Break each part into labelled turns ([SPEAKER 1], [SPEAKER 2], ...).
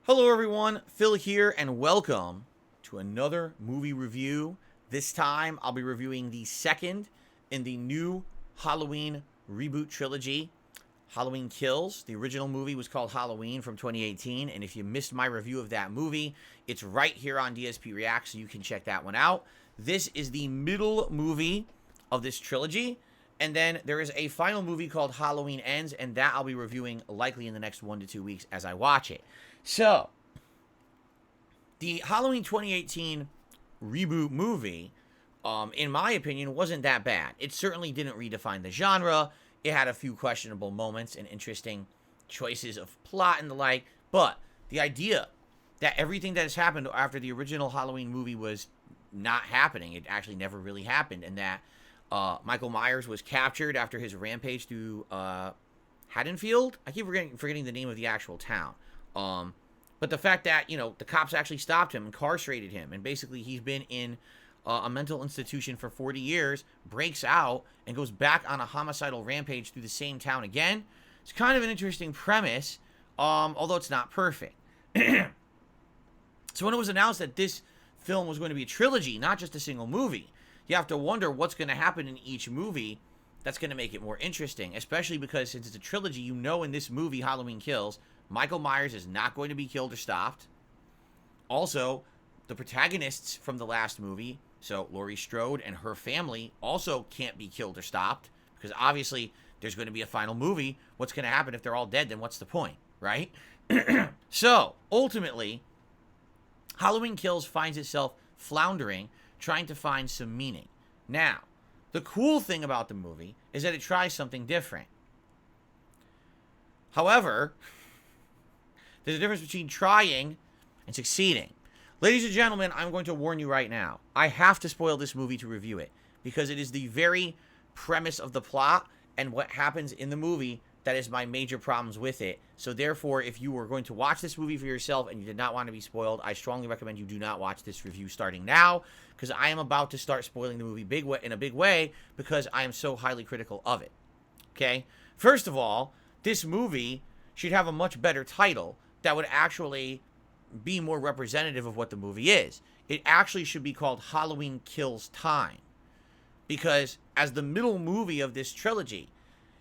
[SPEAKER 1] Hello everyone, Phil here, and welcome to another movie review. This time I'll be reviewing the second in the new Halloween reboot trilogy, Halloween Kills. The original movie was called Halloween from 2018, and if you missed my review of that movie, it's right here on DSPReacts, so you can check that one out. This is the middle movie of this trilogy, and then there is a final movie called Halloween Ends, and that I'll be reviewing likely in the next 1 to 2 weeks as I watch it. So, the Halloween 2018 reboot movie, in my opinion, wasn't that bad. It certainly didn't redefine the genre. It had a few questionable moments and interesting choices of plot and the like, but the idea that everything that has happened after the original Halloween movie was not happening, it actually never really happened, and that Michael Myers was captured after his rampage through Haddonfield? I keep forgetting the name of the actual town. But the fact that, the cops actually stopped him, incarcerated him, and basically he's been in a mental institution for 40 years, breaks out, and goes back on a homicidal rampage through the same town again. It's kind of an interesting premise, although it's not perfect. So when it was announced that this film was going to be a trilogy, not just a single movie, you have to wonder what's going to happen in each movie that's going to make it more interesting, especially because since it's a trilogy, in this movie, Halloween Kills, Michael Myers is not going to be killed or stopped. Also, the protagonists from the last movie, so Laurie Strode and her family, also can't be killed or stopped, because obviously there's going to be a final movie. What's going to happen if they're all dead? Then what's the point, right? So, ultimately, Halloween Kills finds itself floundering, trying to find some meaning. Now, the cool thing about the movie is that it tries something different. However, there's a difference between trying and succeeding. Ladies and gentlemen, I'm going to warn you right now. I have to spoil this movie to review it, because it is the very premise of the plot and what happens in the movie that is my major problems with it. So therefore, if you were going to watch this movie for yourself and you did not want to be spoiled, I strongly recommend you do not watch this review starting now, because I am about to start spoiling the movie in a big way because I am so highly critical of it. Okay? First of all, this movie should have a much better title that would actually be more representative of what the movie is. It actually should be called Halloween Kills Time, because as the middle movie of this trilogy,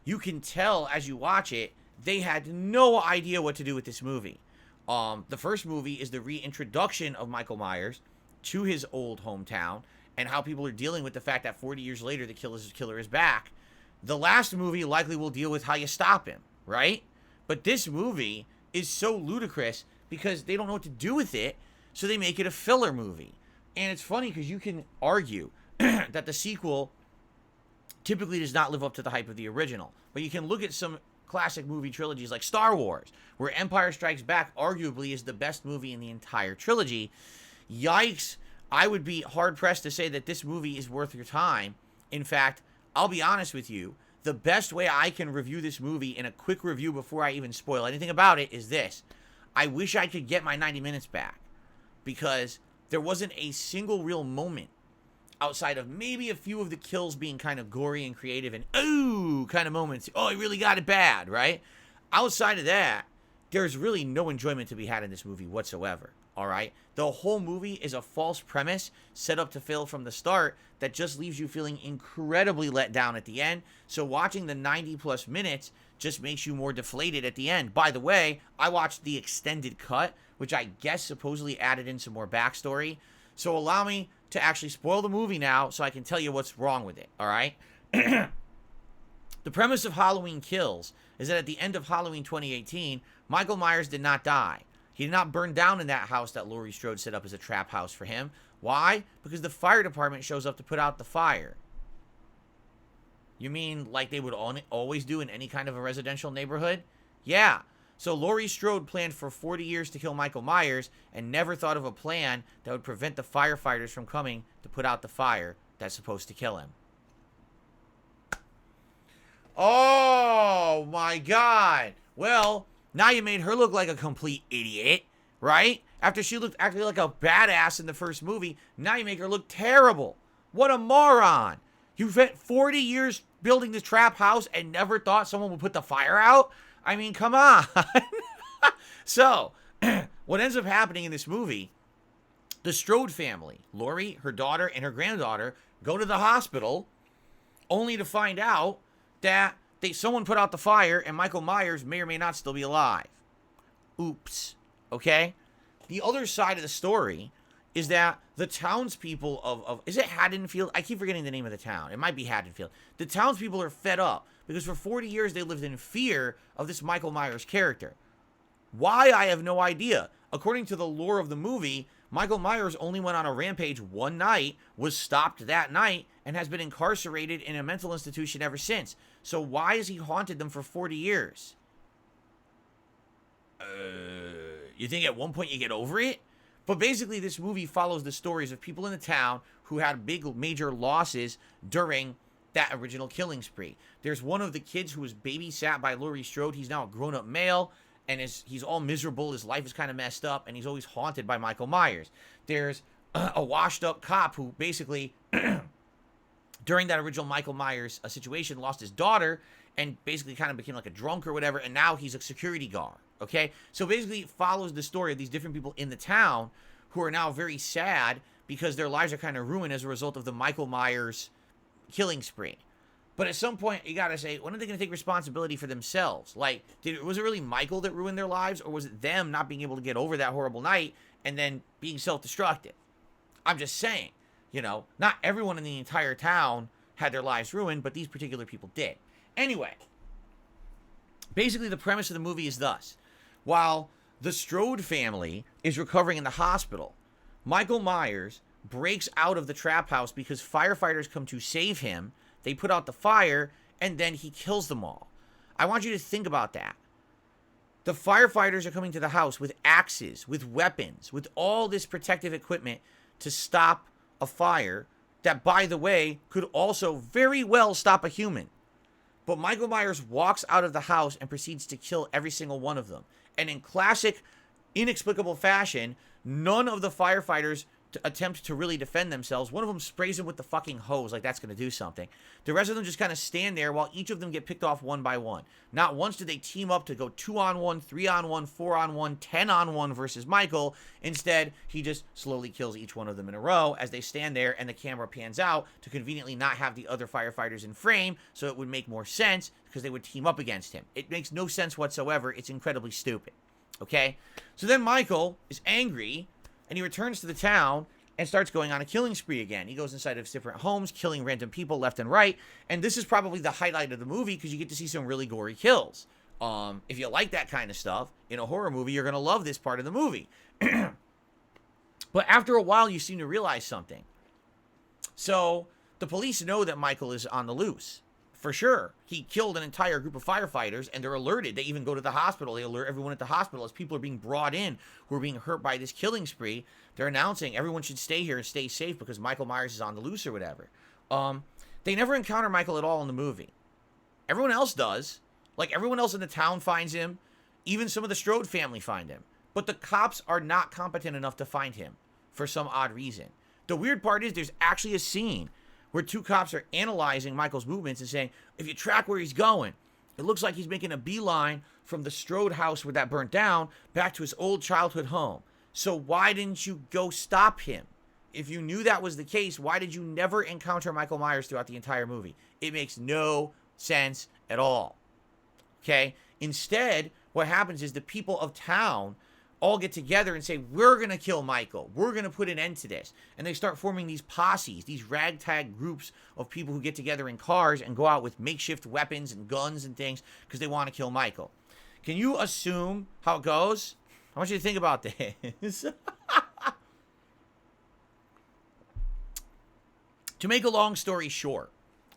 [SPEAKER 1] you can tell as you watch it, they had no idea what to do with this movie. The first movie is the reintroduction of Michael Myers to his old hometown and how people are dealing with the fact that 40 years later the killer is back. The last movie likely will deal with how you stop him, right? But this movie is so ludicrous because they don't know what to do with it, so they make it a filler movie. And it's funny because you can argue that the sequel typically does not live up to the hype of the original. But you can look at some classic movie trilogies like Star Wars, where Empire Strikes Back arguably is the best movie in the entire trilogy. Yikes, I would be hard-pressed to say that this movie is worth your time. In fact, I'll be honest with you, the best way I can review this movie in a quick review before I even spoil anything about it is this. I wish I could get my 90 minutes back, because there wasn't a single real moment outside of maybe a few of the kills being kind of gory and creative and ooh kind of moments. Oh, he really got it bad, right? Outside of that, there's really no enjoyment to be had in this movie whatsoever, all right? The whole movie is a false premise set up to fail from the start that just leaves you feeling incredibly let down at the end. So watching the 90 plus minutes just makes you more deflated at the end. By the way, I watched the extended cut, which I guess supposedly added in some more backstory. So allow me to actually spoil the movie now so I can tell you what's wrong with it, all right? The premise of Halloween Kills is that at the end of Halloween 2018, Michael Myers did not die. He did not burn down in that house that Laurie Strode set up as a trap house for him. Why? Because the fire department shows up to put out the fire. You mean like they would always do in any kind of a residential neighborhood? Yeah. So Laurie Strode planned for 40 years to kill Michael Myers and never thought of a plan that would prevent the firefighters from coming to put out the fire that's supposed to kill him. Oh my God. Well, now you made her look like a complete idiot, right? After she looked actually like a badass in the first movie, now you make her look terrible. What a moron. You spent 40 years building this trap house and never thought someone would put the fire out? I mean, come on. So, what ends up happening in this movie, the Strode family, Lori, her daughter, and her granddaughter, go to the hospital only to find out that someone put out the fire and Michael Myers may or may not still be alive. Oops. Okay? The other side of the story is that the townspeople of is it Haddonfield? I keep forgetting the name of the town. It might be Haddonfield. The townspeople are fed up because for 40 years they lived in fear of this Michael Myers character. Why, I have no idea. According to the lore of the movie, Michael Myers only went on a rampage one night, was stopped that night, and has been incarcerated in a mental institution ever since. So why has he haunted them for 40 years? You think at one point you get over it? But basically, this movie follows the stories of people in the town who had big, major losses during that original killing spree. There's one of the kids who was babysat by Laurie Strode. He's now a grown-up male, and he's all miserable. His life is kind of messed up, and he's always haunted by Michael Myers. There's a washed-up cop who basically, during that original Michael Myers situation, lost his daughter and basically kind of became like a drunk or whatever, and now he's a security guard. Okay, so basically it follows the story of these different people in the town who are now very sad because their lives are kind of ruined as a result of the Michael Myers killing spree. But at some point, you gotta say, when are they gonna take responsibility for themselves? Like, was it really Michael that ruined their lives, or was it them not being able to get over that horrible night and then being self-destructive? I'm just saying, not everyone in the entire town had their lives ruined, but these particular people did. Anyway, basically the premise of the movie is thus. While the Strode family is recovering in the hospital, Michael Myers breaks out of the trap house because firefighters come to save him. They put out the fire, and then he kills them all. I want you to think about that. The firefighters are coming to the house with axes, with weapons, with all this protective equipment to stop a fire that, by the way, could also very well stop a human. But Michael Myers walks out of the house and proceeds to kill every single one of them. And in classic, inexplicable fashion, none of the firefighters attempt to really defend themselves. One of them sprays him with the fucking hose, like that's going to do something. The rest of them just kind of stand there while each of them get picked off one by one. Not once do they team up to go 2-on-1, 3-on-1, 4-on-1, 10-on-1 versus Michael. Instead, he just slowly kills each one of them in a row as they stand there, and the camera pans out to conveniently not have the other firefighters in frame, so it would make more sense because they would team up against him. It makes no sense whatsoever. It's incredibly stupid. Okay? So then Michael is angry, and he returns to the town and starts going on a killing spree again. He goes inside of different homes, killing random people left and right. And this is probably the highlight of the movie because you get to see some really gory kills. If you like that kind of stuff in a horror movie, you're going to love this part of the movie. But after a while, you seem to realize something. So the police know that Michael is on the loose. For sure. He killed an entire group of firefighters, and they're alerted. They even go to the hospital. They alert everyone at the hospital as people are being brought in who are being hurt by this killing spree. They're announcing everyone should stay here and stay safe because Michael Myers is on the loose or whatever. They never encounter Michael at all in the movie. Everyone else does. Like, everyone else in the town finds him. Even some of the Strode family find him. But the cops are not competent enough to find him for some odd reason. The weird part is there's actually a scene where two cops are analyzing Michael's movements and saying, if you track where he's going, it looks like he's making a beeline from the Strode house where that burnt down back to his old childhood home. So why didn't you go stop him? If you knew that was the case, why did you never encounter Michael Myers throughout the entire movie? It makes no sense at all. Okay? Instead, what happens is the people of town all get together and say, we're going to kill Michael. We're going to put an end to this. And they start forming these posses, these ragtag groups of people who get together in cars and go out with makeshift weapons and guns and things because they want to kill Michael. Can you assume how it goes? I want you to think about this. To make a long story short,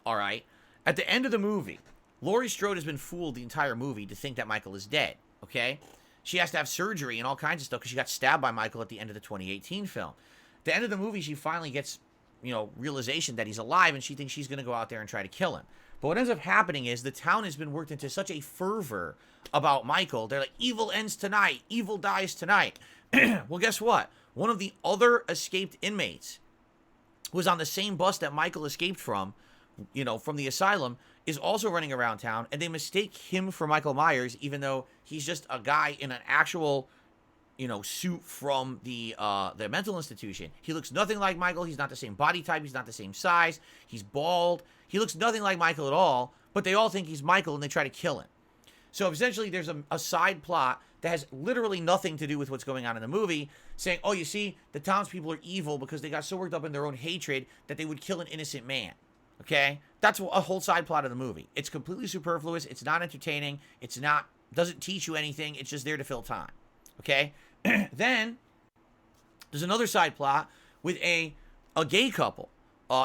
[SPEAKER 1] all right, at the end of the movie, Laurie Strode has been fooled the entire movie to think that Michael is dead, okay? She has to have surgery and all kinds of stuff because she got stabbed by Michael at the end of the 2018 film. At the end of the movie, she finally gets, realization that he's alive, and she thinks she's going to go out there and try to kill him. But what ends up happening is the town has been worked into such a fervor about Michael. They're like, evil ends tonight. Evil dies tonight. Well, guess what? One of the other escaped inmates who was on the same bus that Michael escaped from the asylum, is also running around town, and they mistake him for Michael Myers, even though he's just a guy in an actual suit from the mental institution. He looks nothing like Michael. He's not the same body type. He's not the same size. He's bald. He looks nothing like Michael at all, but they all think he's Michael and they try to kill him. So essentially there's a side plot that has literally nothing to do with what's going on in the movie, saying, oh, you see, the townspeople are evil because they got so worked up in their own hatred that they would kill an innocent man. Okay? That's a whole side plot of the movie. It's completely superfluous. It's not entertaining. Doesn't teach you anything. It's just there to fill time. Okay? Then there's another side plot with a gay couple.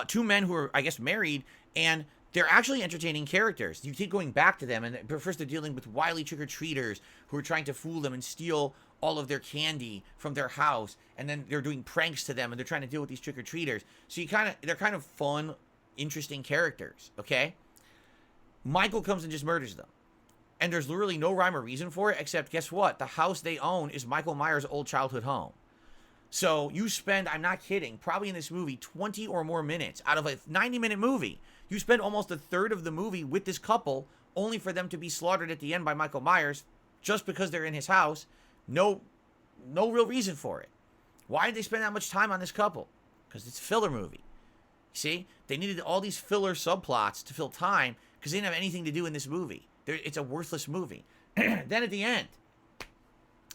[SPEAKER 1] Two men who are, I guess, married, and they're actually entertaining characters. You keep going back to them, and first they're dealing with wily trick-or-treaters who are trying to fool them and steal all of their candy from their house, and then they're doing pranks to them, and they're trying to deal with these trick-or-treaters. So they're kind of fun, interesting characters, okay? Michael comes and just murders them. And there's literally no rhyme or reason for it, except guess what? The house they own is Michael Myers' old childhood home. So you spend, I'm not kidding, probably in this movie 20 or more minutes out of a 90-minute movie. You spend almost a third of the movie with this couple, only for them to be slaughtered at the end by Michael Myers, just because they're in his house. No real reason for it. Why did they spend that much time on this couple? Because it's a filler movie. See? They needed all these filler subplots to fill time, because they didn't have anything to do in this movie. It's a worthless movie. Then at the end,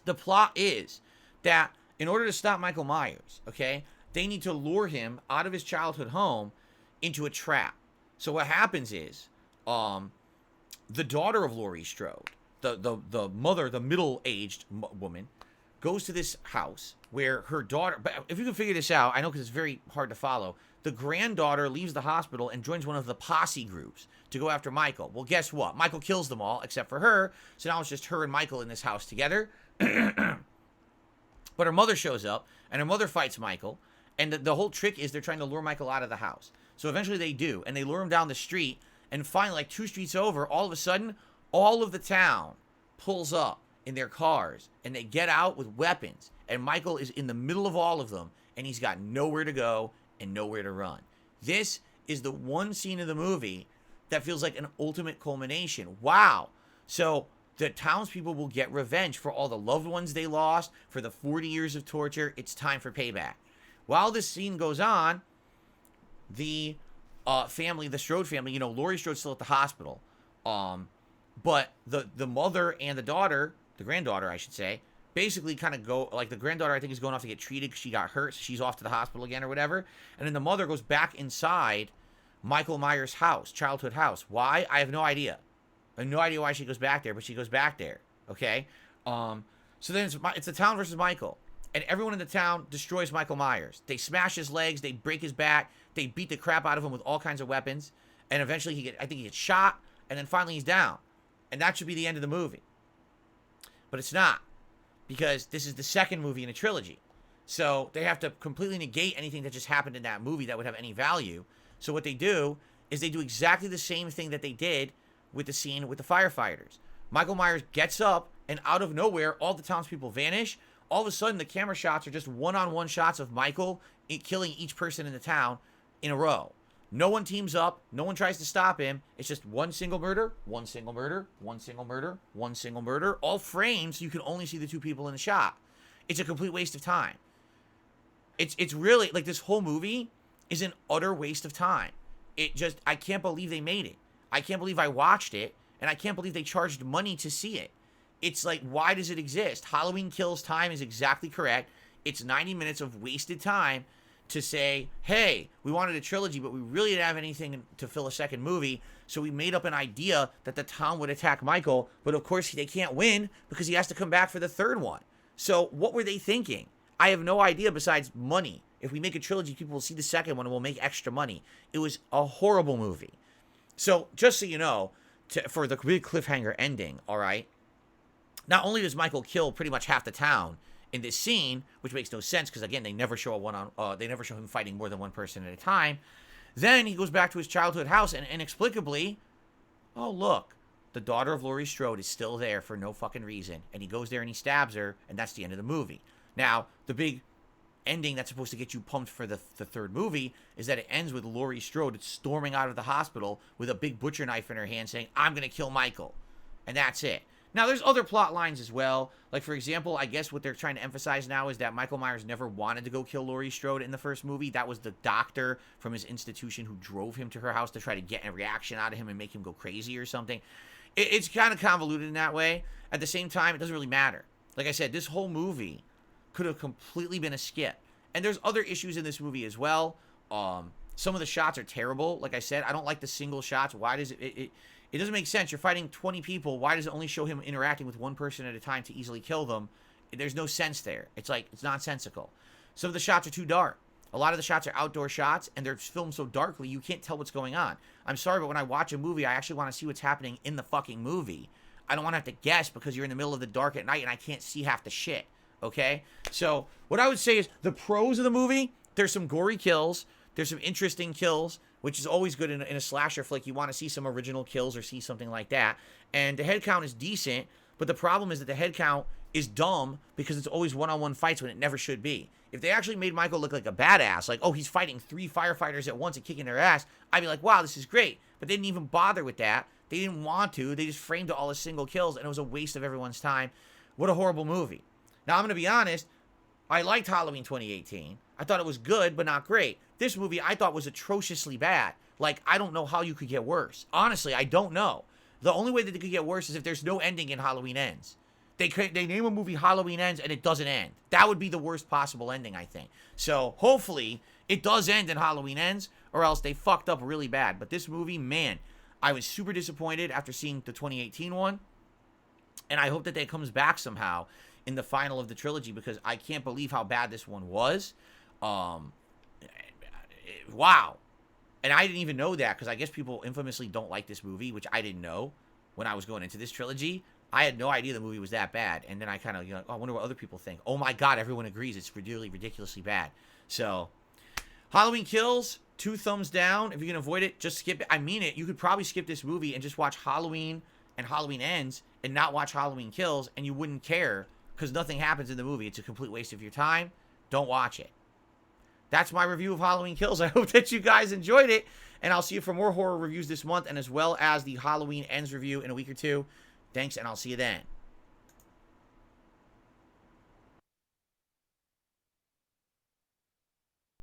[SPEAKER 1] the plot is that in order to stop Michael Myers, okay, they need to lure him out of his childhood home into a trap. So what happens is, the daughter of Laurie Strode, the mother, the middle-aged woman, goes to this house where her daughter, but if you can figure this out, I know because it's very hard to follow, the granddaughter leaves the hospital and joins one of the posse groups to go after Michael. Well, guess what? Michael kills them all except for her, so now it's just her and Michael in this house together. But her mother shows up, and her mother fights Michael, and the whole trick is they're trying to lure Michael out of the house. So eventually they do, and they lure him down the street, and finally, like 2 streets over, all of a sudden, all of the town pulls up in their cars, and they get out with weapons, and Michael is in the middle of all of them, and he's got nowhere to go and nowhere to run. This is the one scene of the movie that feels like an ultimate culmination. Wow. So the townspeople will get revenge for all the loved ones they lost, for the 40 years of torture. It's time for payback. While this scene goes on, the family, the Strode family, Laurie Strode's still at the hospital. But the mother and the daughter, the granddaughter, I should say, basically kind of go, like the granddaughter, I think, is going off to get treated because she got hurt. So she's off to the hospital again or whatever. And then the mother goes back inside Michael Myers' house, childhood house. Why? I have no idea. I have no idea why she goes back there, but she goes back there. Okay? So then it's the town versus Michael. And everyone in the town destroys Michael Myers. They smash his legs. They break his back. They beat the crap out of him with all kinds of weapons. And eventually I think he gets shot. And then finally he's down. And that should be the end of the movie. But it's not. Because this is the second movie in a trilogy. So they have to completely negate anything that just happened in that movie that would have any value. So what they do is they do exactly the same thing that they did with the scene with the firefighters. Michael Myers gets up, and out of nowhere, all the townspeople vanish. All of a sudden, the camera shots are just one-on-one shots of Michael killing each person in the town in a row. No one teams up. No one tries to stop him. It's just one single murder, one single murder, one single murder, one single murder, all framed so you can only see the 2 people in the shot. It's a complete waste of time. It's really, like, this whole movie is an utter waste of time. I can't believe they made it. I can't believe I watched it, and I can't believe they charged money to see it. It's like, why does it exist? Halloween Kills Time is exactly correct. It's 90 minutes of wasted time to say, hey, we wanted a trilogy, but we really didn't have anything to fill a second movie, so we made up an idea that the town would attack Michael, but of course they can't win because he has to come back for the third one. So what were they thinking? I have no idea besides money. If we make a trilogy, people will see the second one and we'll make extra money. It was a horrible movie. So just so you know, for the big cliffhanger ending, all right, not only does Michael kill pretty much half the town in this scene, which makes no sense because again they never show him fighting more than one person at a time. Then he goes back to his childhood house and inexplicably, oh look, the daughter of Laurie Strode is still there for no fucking reason, and he goes there and he stabs her, and that's the end of the movie. Now the big ending that's supposed to get you pumped for the third movie is that it ends with Laurie Strode storming out of the hospital with a big butcher knife in her hand saying, I'm gonna kill Michael, and that's it. Now, there's other plot lines as well. Like, for example, I guess what they're trying to emphasize now is that Michael Myers never wanted to go kill Laurie Strode in the first movie. That was the doctor from his institution who drove him to her house to try to get a reaction out of him and make him go crazy or something. It's kind of convoluted in that way. At the same time, it doesn't really matter. Like I said, this whole movie could have completely been a skip. And there's other issues in this movie as well. Some of the shots are terrible. Like I said, I don't like the single shots. Why does it doesn't make sense. You're fighting 20 people. Why does it only show him interacting with one person at a time to easily kill them? There's no sense there. It's like, it's nonsensical. Some of the shots are too dark. A lot of the shots are outdoor shots, and they're filmed so darkly, you can't tell what's going on. I'm sorry, but when I watch a movie, I actually want to see what's happening in the fucking movie. I don't want to have to guess because you're in the middle of the dark at night and I can't see half the shit. Okay? So, what I would say is, the pros of the movie, there's some gory kills. There's some interesting kills, which is always good in a slasher flick. You want to see some original kills or see something like that. And the head count is decent, but the problem is that the head count is dumb because it's always one-on-one fights when it never should be. If they actually made Michael look like a badass, like, oh, he's fighting 3 firefighters at once and kicking their ass, I'd be like, wow, this is great. But they didn't even bother with that. They didn't want to. They just framed it all as single kills, and it was a waste of everyone's time. What a horrible movie. Now, I'm going to be honest. I liked Halloween 2018. I thought it was good, but not great. This movie I thought was atrociously bad. Like, I don't know how you could get worse. Honestly, I don't know. The only way that it could get worse is if there's no ending in Halloween Ends. They name a movie Halloween Ends and it doesn't end. That would be the worst possible ending, I think. So, hopefully, it does end in Halloween Ends, or else they fucked up really bad. But this movie, man, I was super disappointed after seeing the 2018 one. And I hope that it comes back somehow in the final of the trilogy, because I can't believe how bad this one was. Wow. And I didn't even know that, because I guess people infamously don't like this movie, which I didn't know when I was going into this trilogy. I had no idea the movie was that bad. And then I kind of, oh, I wonder what other people think. Oh my God, everyone agrees it's really ridiculously bad. So, Halloween Kills, 2 thumbs down. If you can avoid it, just skip it. I mean it. You could probably skip this movie and just watch Halloween and Halloween Ends and not watch Halloween Kills, and you wouldn't care because nothing happens in the movie. It's a complete waste of your time. Don't watch it. That's my review of Halloween Kills. I hope that you guys enjoyed it, and I'll see you for more horror reviews this month, and as well as the Halloween Ends review in a week or two. Thanks, and I'll see you then.